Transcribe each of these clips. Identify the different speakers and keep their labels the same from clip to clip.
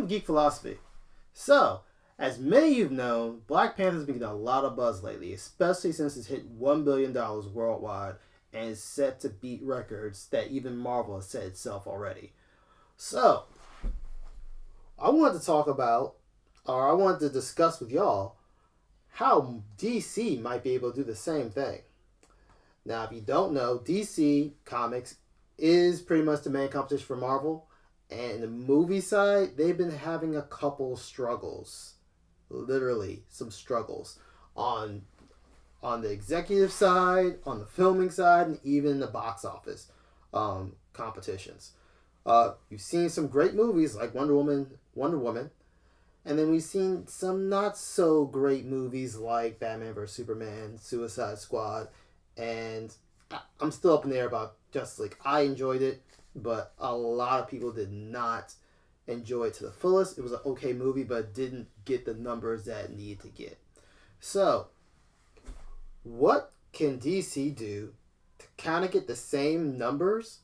Speaker 1: Welcome to Geek Philosophy. So, as many of you have known, Black Panther has been getting a lot of buzz lately, especially since it's hit $1 billion worldwide and is set to beat records that even Marvel has set itself already. So, I wanted to talk about, or I wanted to discuss with y'all, how DC might be able to do the same thing. Now, if you don't know, DC Comics is pretty much the main competition for Marvel. And the movie side, they've been having a couple struggles. Literally, some struggles. On the executive side, on the filming side, and even the box office competitions. You've seen some great movies like Wonder Woman. And then we've seen some not so great movies like Batman vs. Superman, Suicide Squad. And I'm still up in the air about Justice League. I enjoyed it, but a lot of people did not enjoy it to the fullest. It was an okay movie, but it didn't get the numbers that it needed to get. So, what can DC do to kind of get the same numbers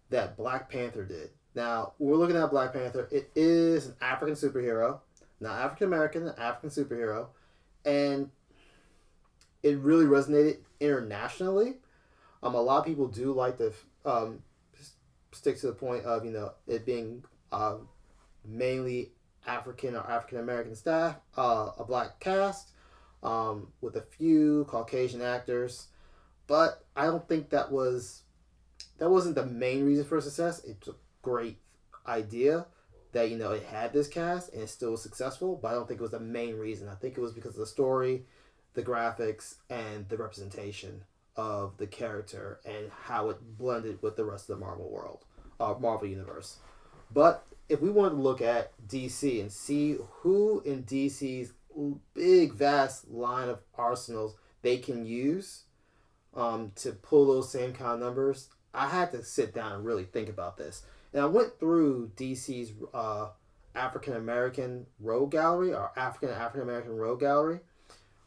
Speaker 1: that Black Panther did? Now, we're looking at Black Panther. It is an African superhero, not African American, an African superhero, and it really resonated internationally. A lot of people do like to stick to the point of it being mainly African or African American staff, a black cast, with a few Caucasian actors, but I don't think that wasn't the main reason for success. It's a great idea that it had this cast and it still was successful, but I don't think it was the main reason. I think it was because of the story, the graphics, and the representation of the character and how it blended with the rest of the Marvel universe. But if we wanted to look at DC and see who in DC's big vast line of arsenals they can use to pull those same kind of numbers, I had to sit down and really think about this. And I went through DC's African American rogue gallery, or African American rogue gallery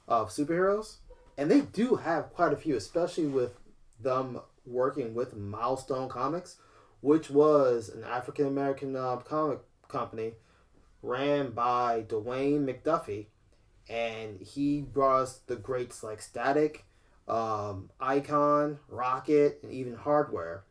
Speaker 1: of superheroes. And they do have quite a few, especially with them working with Milestone Comics, which was an African American comic company ran by Dwayne McDuffie. And he brought us the greats like Static, Icon, Rocket, and even Hardware.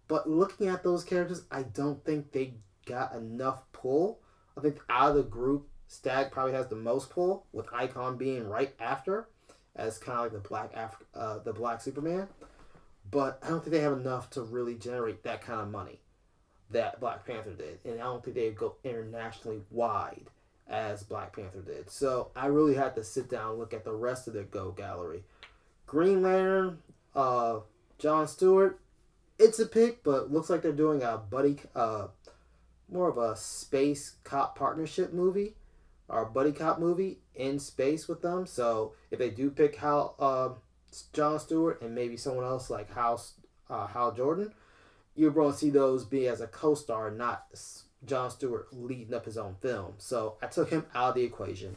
Speaker 1: But looking at those characters, I don't think they got enough pull. I think out of the group, Static probably has the most pull, with Icon being right after, as kind of like the Black Superman. But I don't think they have enough to really generate that kind of money that Black Panther did. And I don't think they would go internationally wide as Black Panther did. So I really had to sit down and look at the rest of their Go gallery. Green Lantern, John Stewart, it's a pick, but looks like they're doing a more of a space cop partnership movie, or buddy cop movie in space with them. So if they do pick John Stewart and maybe someone else like Hal Jordan, you're going to see those be as a co-star, not John Stewart leading up his own film. So I took him out of the equation.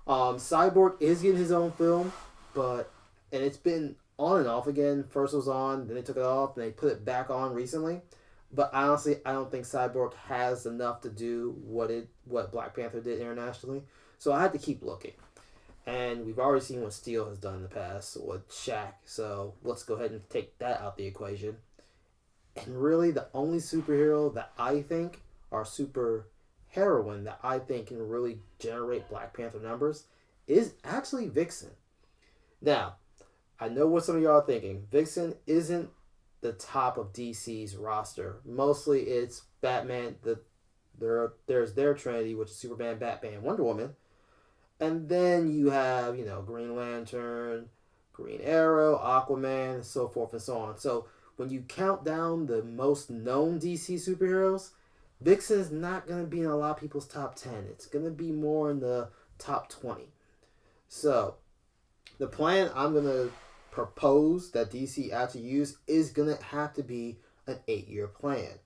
Speaker 1: Cyborg is getting his own film, and it's been on and off again. First it was on, then they took it off, then they put it back on recently. But honestly, I don't think Cyborg has enough to do what Black Panther did internationally. So I had to keep looking. And we've already seen what Steel has done in the past with Shaq. So let's go ahead and take that out the equation. And really, the only superhero that I think, or super heroine that I think can really generate Black Panther numbers, is actually Vixen. Now, I know what some of y'all are thinking. Vixen isn't the top of DC's roster. Mostly it's Batman. There's their Trinity, which is Superman, Batman, Wonder Woman. And then you have, Green Lantern, Green Arrow, Aquaman, and so forth and so on. So when you count down the most known DC superheroes, Vixen is not going to be in a lot of people's top 10. It's going to be more in the top 20. So the plan I'm going to propose that DC actually use is going to have to be an 8-year plan.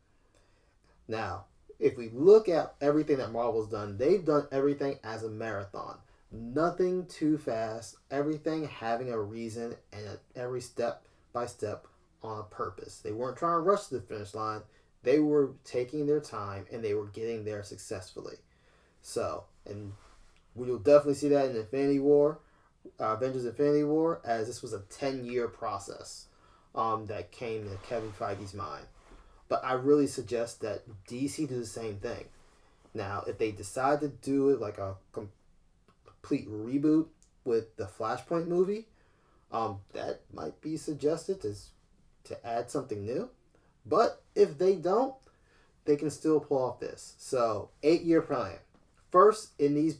Speaker 1: Now, if we look at everything that Marvel's done, they've done everything as a marathon. Nothing too fast, everything having a reason and every step by step on purpose. They weren't trying to rush to the finish line. They were taking their time and they were getting there successfully. So, and we'll definitely see that in Infinity War, Avengers Infinity War, as this was a 10-year process that came to Kevin Feige's mind. But I really suggest that DC do the same thing. Now, if they decide to do it like a complete reboot with the Flashpoint movie, that might be suggested to add something new. But if they don't, they can still pull off this. So, 8-year plan. First, in these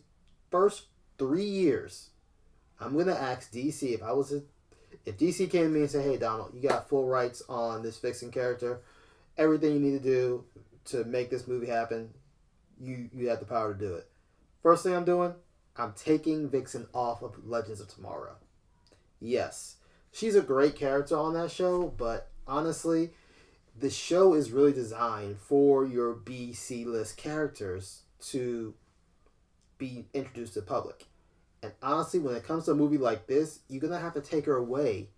Speaker 1: first 3 years, I'm gonna ask DC if DC came to me and said, "Hey, Donald, you got full rights on this Vixen character. Everything you need to do to make this movie happen, you have the power to do it." First thing I'm doing, I'm taking Vixen off of Legends of Tomorrow. Yes, she's a great character on that show, but honestly, the show is really designed for your B, C list characters to be introduced to the public. And honestly, when it comes to a movie like this, you're going to have to take her away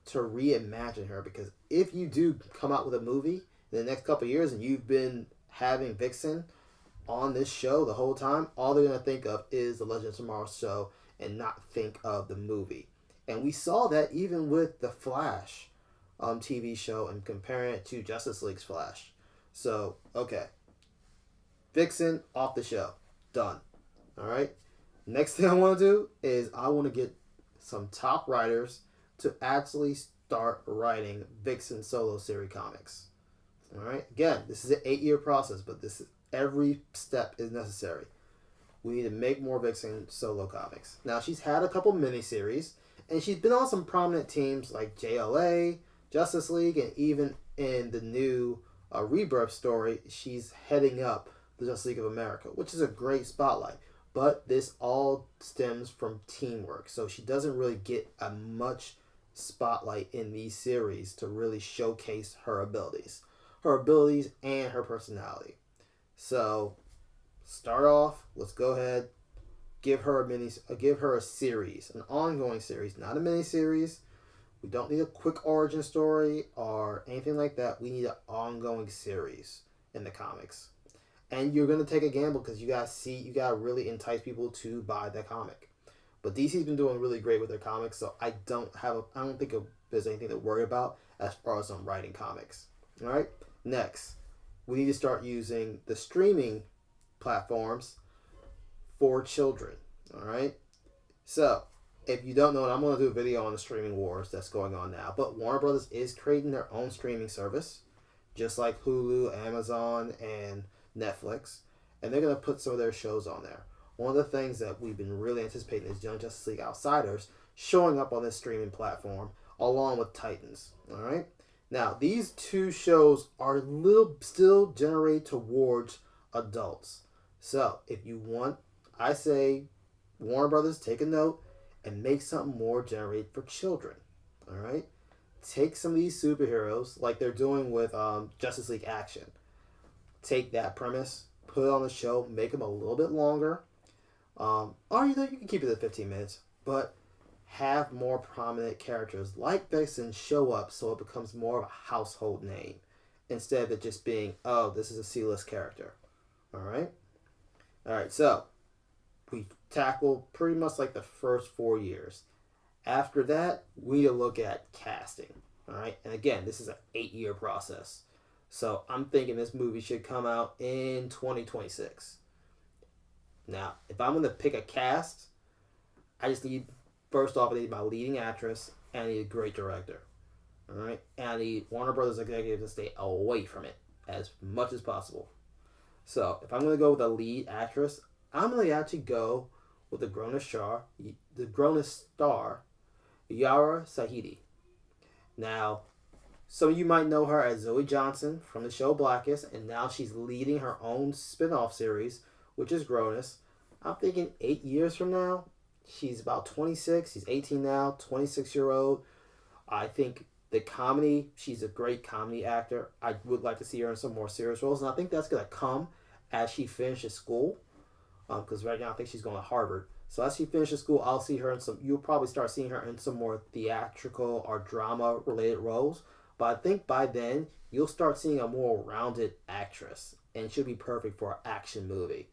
Speaker 1: to reimagine her. Because if you do come out with a movie in the next couple of years and you've been having Vixen on this show the whole time, all they're going to think of is the Legend of Tomorrow show and not think of the movie. And we saw that even with the Flash TV show and comparing it to Justice League's Flash. So, okay. Vixen off the show. Done. Alright? Next thing I want to do is I want to get some top writers to actually start writing Vixen solo series comics. Alright? Again, this is an 8-year process, but every step is necessary. We need to make more Vixen solo comics. Now, she's had a couple miniseries, and she's been on some prominent teams like JLA, Justice League, and even in the new Rebirth story, she's heading up the Justice League of America, which is a great spotlight. But this all stems from teamwork, so she doesn't really get a much spotlight in these series to really showcase her abilities and her personality. So, start off. Let's go ahead. Give her a series, an ongoing series, not a mini series. We don't need a quick origin story or anything like that. We need an ongoing series in the comics. And you're going to take a gamble because you got to really entice people to buy that comic. But DC's been doing really great with their comics, so I don't think there's anything to worry about as far as writing comics. All right? Next, we need to start using the streaming platforms for children. All right? So, if you don't know it, I'm going to do a video on the streaming wars that's going on now. But Warner Brothers is creating their own streaming service, just like Hulu, Amazon, and Netflix. And they're going to put some of their shows on there. One of the things that we've been really anticipating is Young Justice League Outsiders showing up on this streaming platform along with Titans. All right? Now, these two shows are still generated towards adults. So, if you want, I say, Warner Brothers, take a note and make something more generated for children. All right? Take some of these superheroes, like they're doing with Justice League Action. Take that premise, put it on the show, make them a little bit longer. Or you can keep it at 15 minutes, but have more prominent characters like Vixen show up so it becomes more of a household name instead of it just being, oh, this is a C-list character. Alright? Alright, so we tackle pretty much like the first 4 years. After that, we need to look at casting. Alright? And again, this is an 8-year process. So I'm thinking this movie should come out in 2026. Now, if I'm going to pick a cast, I need my leading actress, and I need a great director. Alright? And I need Warner Brothers executives to stay away from it as much as possible. So, if I'm going to go with a lead actress, I'm going to actually go with the grown star, Yara Shahidi. Now, some of you might know her as Zoe Johnson from the show Blackish, and now she's leading her own spin-off series, which is Growness. I'm thinking 8 years from now, she's about 26. She's 18 now, 26-year-old. I think the comedy, she's a great comedy actor. I would like to see her in some more serious roles, and I think that's going to come as she finishes school. Because right now I think she's going to Harvard. So as she finishes school, you'll probably start seeing her in some more theatrical or drama-related roles. But I think by then you'll start seeing a more rounded actress, and she'll be perfect for an action movie.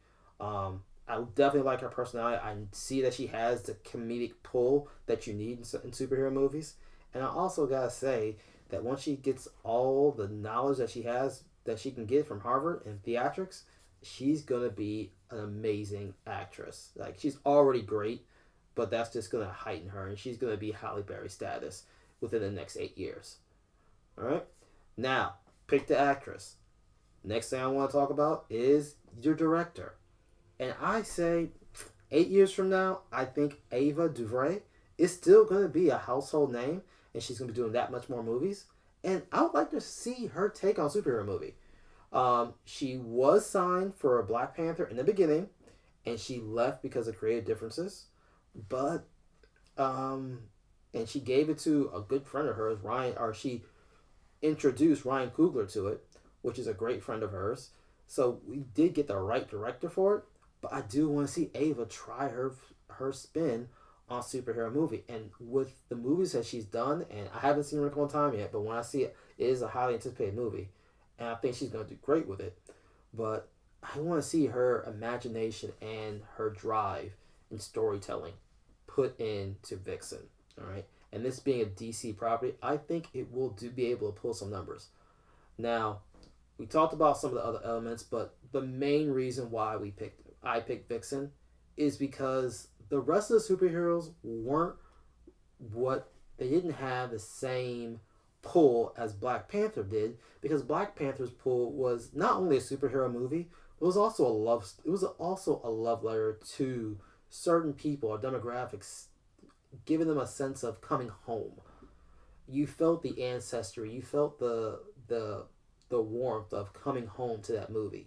Speaker 1: I definitely like her personality. I see that she has the comedic pull that you need in superhero movies. And I also gotta say that once she gets all the knowledge that she has that she can get from Harvard and theatrics, she's gonna be an amazing actress. Like she's already great, but that's just gonna heighten her, and she's gonna be Halle Berry status within the next 8 years. All right. Now, pick the actress. Next thing I want to talk about is your director. And I say 8 years from now, I think Ava DuVernay is still going to be a household name, and she's going to be doing that much more movies. And I would like to see her take on superhero movie. She was signed for a Black Panther in the beginning, and she left because of creative differences. But and she gave it to a good friend of hers, Ryan, or she introduced Ryan Coogler to it, which is a great friend of hers. So we did get the right director for it, but I do want to see Ava try her spin on superhero movie. And with the movies that she's done, and I haven't seen Wrinkle in Time yet, but when I see it, it is a highly anticipated movie, and I think she's going to do great with it. But I want to see her imagination and her drive in storytelling put into Vixen. All right, and this being a DC property, I think it will be able to pull some numbers. Now, we talked about some of the other elements, but the main reason why I picked Vixen is because the rest of the superheroes weren't what they didn't have the same pull as Black Panther did, because Black Panther's pull was not only a superhero movie, but it was also a love letter to certain people or demographics, giving them a sense of coming home. You felt the ancestry, you felt the warmth of coming home to that movie.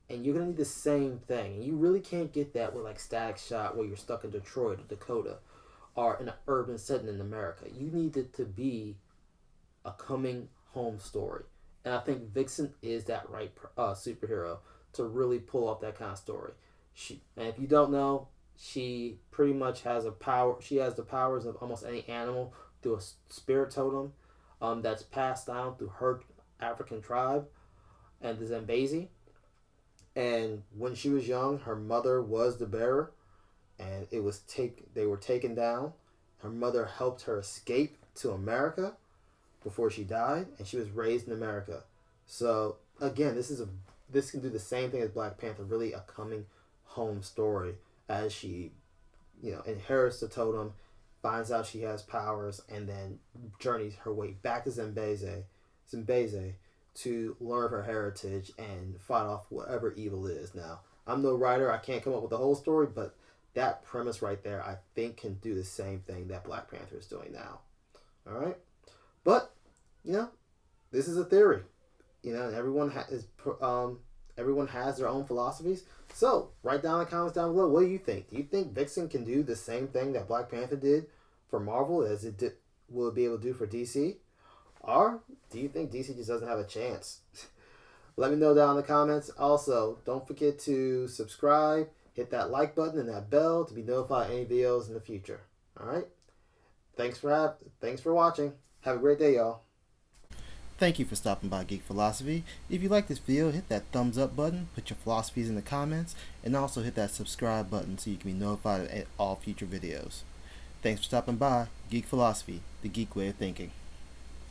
Speaker 1: And you're gonna need the same thing. And you really can't get that with like Static Shot where you're stuck in Detroit or Dakota or in an urban setting in America. You need it to be a coming home story. And I think Vixen is that right superhero to really pull off that kind of story. And if you don't know, she pretty much has a power. She has the powers of almost any animal through a spirit totem that's passed down through her African tribe and the Zambezi. And when she was young, her mother was the bearer, and they were taken down. Her mother helped her escape to America before she died, and she was raised in America. So again, this can do the same thing as Black Panther, really a coming home story as she, inherits the totem, finds out she has powers, and then journeys her way back to Zambezi to learn her heritage and fight off whatever evil is. Now, I'm no writer, I can't come up with the whole story, but that premise right there, I think, can do the same thing that Black Panther is doing now. All right, but this is a theory. And everyone has their own philosophies. So write down in the comments down below. What do you think? Do you think Vixen can do the same thing that Black Panther did for Marvel as will it be able to do for DC? Or do you think DC just doesn't have a chance? Let me know down in the comments. Also, don't forget to subscribe, hit that like button and that bell to be notified of any videos in the future. All right. Thanks for watching. Have a great day, y'all. Thank you for stopping by Geek Philosophy. If you like this video, hit that thumbs up button, put your philosophies in the comments, and also hit that subscribe button so you can be notified of all future videos. Thanks for stopping by Geek Philosophy, the geek way of thinking.